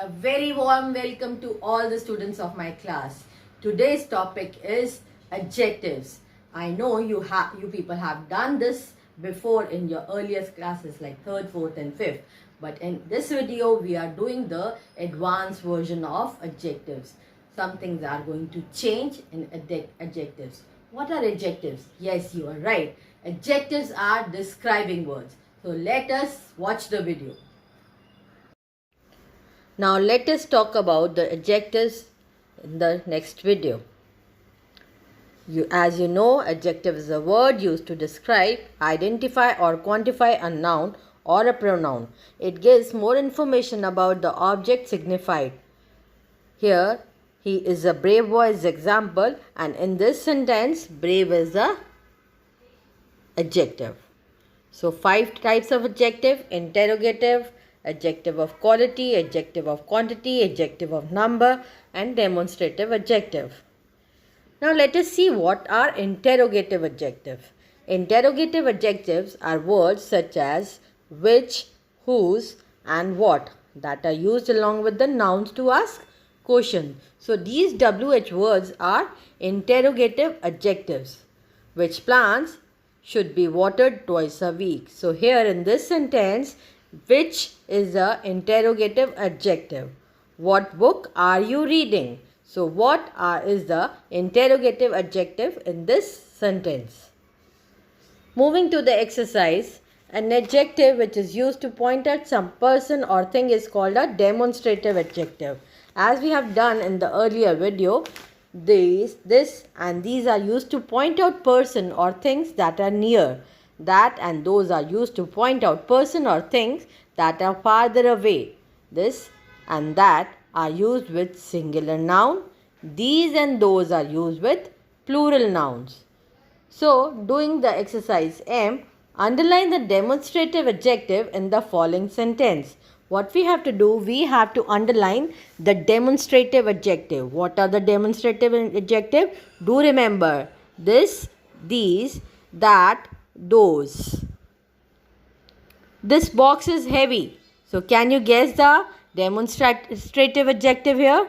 A very warm welcome to all the students of my class. Today's topic is adjectives. I know you people have done this before in your earliest classes like 3rd, 4th and 5th. But in this video, we are doing the advanced version of adjectives. Some things are going to change in adjectives. What are adjectives? Yes, you are right. Adjectives are describing words. So let us watch the video. Now let us talk about the adjectives in the next video. As you know, adjective is a word used to describe, identify or quantify a noun or a pronoun. It gives more information about the object signified. Here, he is a brave boy is example, and in this sentence, brave is the adjective. So 5 types of adjective: interrogative, adjective of quality, adjective of quantity, adjective of number, and demonstrative adjective. Now let us see what are interrogative adjectives. Interrogative adjectives are words such as which, whose, and what that are used along with the nouns to ask questions. So these WH words are interrogative adjectives. Which plants should be watered twice a week? So here in this sentence, which is the interrogative adjective. What book are you reading? So what is the interrogative adjective in this sentence? Moving to the exercise, an adjective which is used to point at some person or thing is called a demonstrative adjective. As we have done in the earlier video, this and these are used to point out person or things that are near. That and those are used to point out person or things that are farther away. This and that are used with singular noun. These and those are used with plural nouns. So, doing the exercise M, underline the demonstrative adjective in the following sentence. What we have to do, we have to underline the demonstrative adjective. What are the demonstrative adjective? Do remember this, these, that, those. This box is heavy. So can you guess the demonstrative adjective here?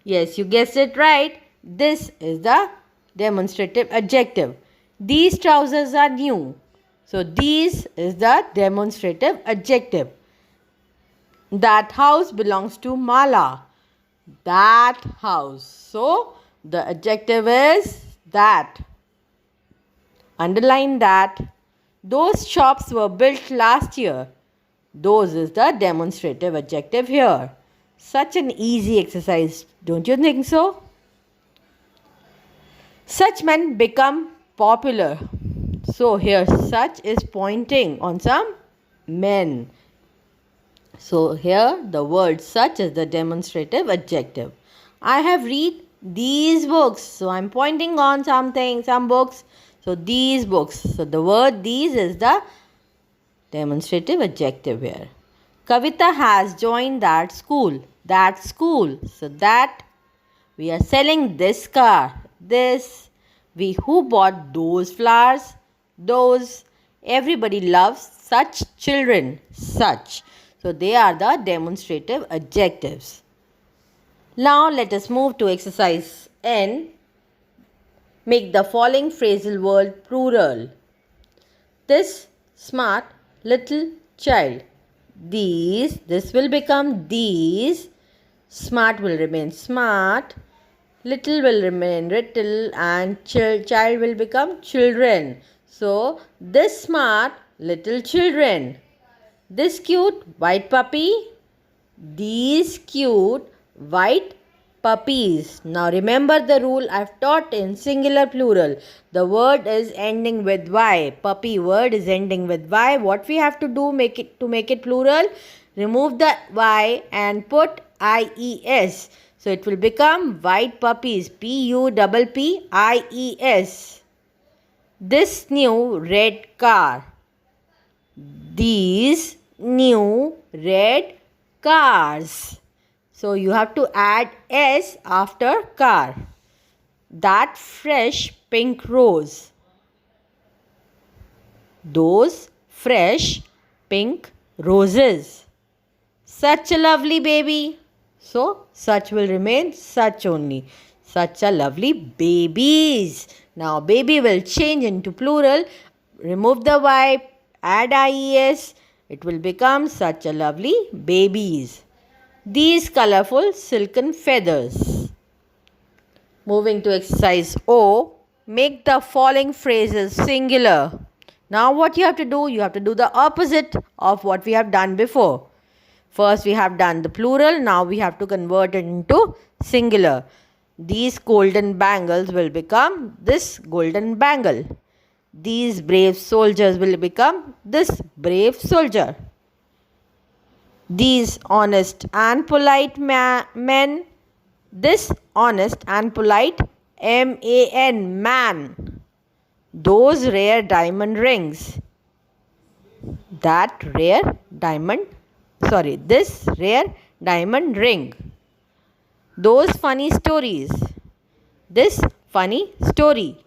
Yes, you guessed it right. This is the demonstrative adjective. These trousers are new. So these is the demonstrative adjective. That house belongs to Mala. That house. So the adjective is that. Underline that. Those shops were built last year. Those is the demonstrative adjective here. Such an easy exercise, don't you think so? Such men become popular. So here such is pointing on some men. So here the word such is the demonstrative adjective. I have read these books. So I am pointing on something, some books. So these books. So the word these is the demonstrative adjective here. Kavita has joined that school. That school. So that we are selling this car. This. We who bought those flowers. Those. Everybody loves such children. Such. So they are the demonstrative adjectives. Now let us move to exercise N. Make the following phrasal word plural. This smart little child. These, this will become these. Smart will remain smart. Little will remain little, and child will become children. So this smart little children. This cute white puppy. These cute white puppies. Now remember the rule I've taught in singular plural. The word is ending with Y. Puppy word is ending with Y. What we have to do to make it plural? Remove the Y and put IES. So it will become white puppies. PUPPIES. This new red car. These new red cars. So you have to add S after car. That fresh pink rose. Those fresh pink roses. Such a lovely baby. So such will remain such only. Such a lovely babies. Now baby will change into plural. Remove the Y, add IES. It will become such a lovely babies. These colorful silken feathers. Moving to exercise O, make the following phrases singular. Now what you have to do? You have to do the opposite of what we have done before. First we have done the plural, now we have to convert it into singular. These golden bangles will become this golden bangle. These brave soldiers will become this brave soldier. These honest and polite men, this honest and polite man, man. Those rare diamond rings, this rare diamond ring. Those funny stories, this funny story.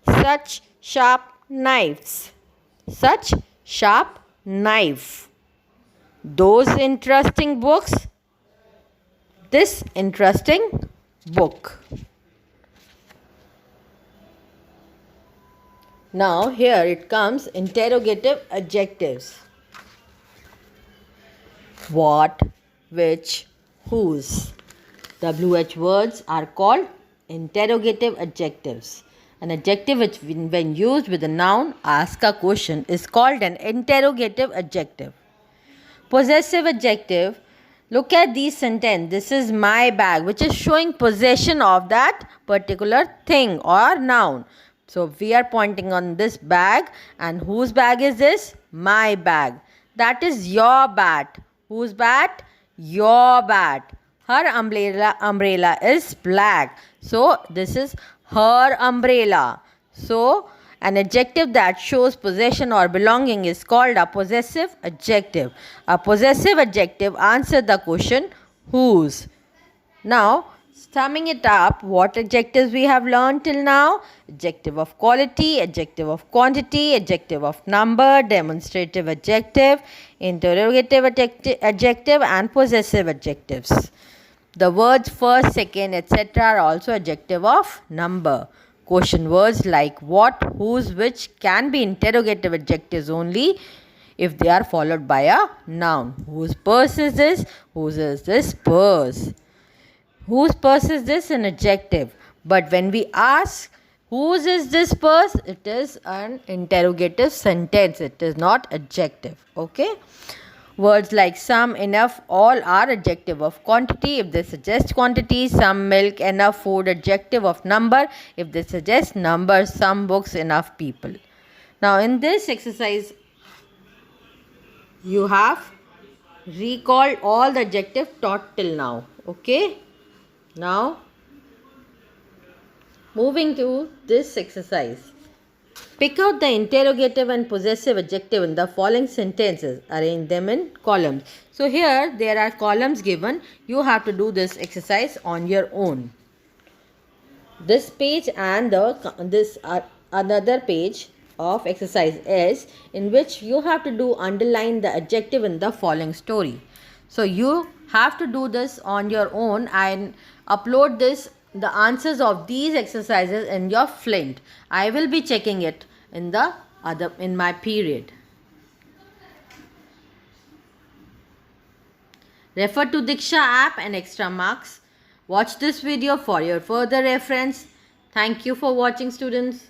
Such sharp knives, such sharp knife. Those interesting books, this interesting book. Now here it comes interrogative adjectives. What, which, whose. WH words are called interrogative adjectives. An adjective which when used with a noun ask a question is called an interrogative adjective. Possessive adjective. Look at these sentence. This is my bag, which is showing possession of that particular thing or noun. So we are pointing on this bag, and whose bag is this? My bag. That is your bat. Whose bat? Your bat. Her umbrella is black. So this is her umbrella. So an adjective that shows possession or belonging is called a possessive adjective. A possessive adjective answers the question whose. Now, summing it up, what adjectives we have learned till now? Adjective of quality, adjective of quantity, adjective of number, demonstrative adjective, interrogative adjective, and possessive adjectives. The words first, second, etc. are also adjective of number. Question words like what, whose, which can be interrogative adjectives only if they are followed by a noun. Whose purse is this? Whose is this purse? Whose purse is this? An adjective. But when we ask whose is this purse, it is an interrogative sentence. It is not adjective. Okay? Words like some, enough, all are adjective of quantity if they suggest quantity. Some milk, enough food, adjective of number if they suggest number. Some books, enough people. Now in this exercise, you have recalled all the adjectives taught till now. Okay? Now, moving to this exercise. Pick out the interrogative and possessive adjective in the following sentences. Arrange them in columns. So here there are columns given. You have to do this exercise on your own. This page and this another page of exercise S, in which you have to do underline the adjective in the following story. So you have to do this on your own and upload the answers of these exercises in your Flint. I will be checking it in my period. Refer to Diksha app and extra marks. Watch this video for your further reference. Thank you for watching, students.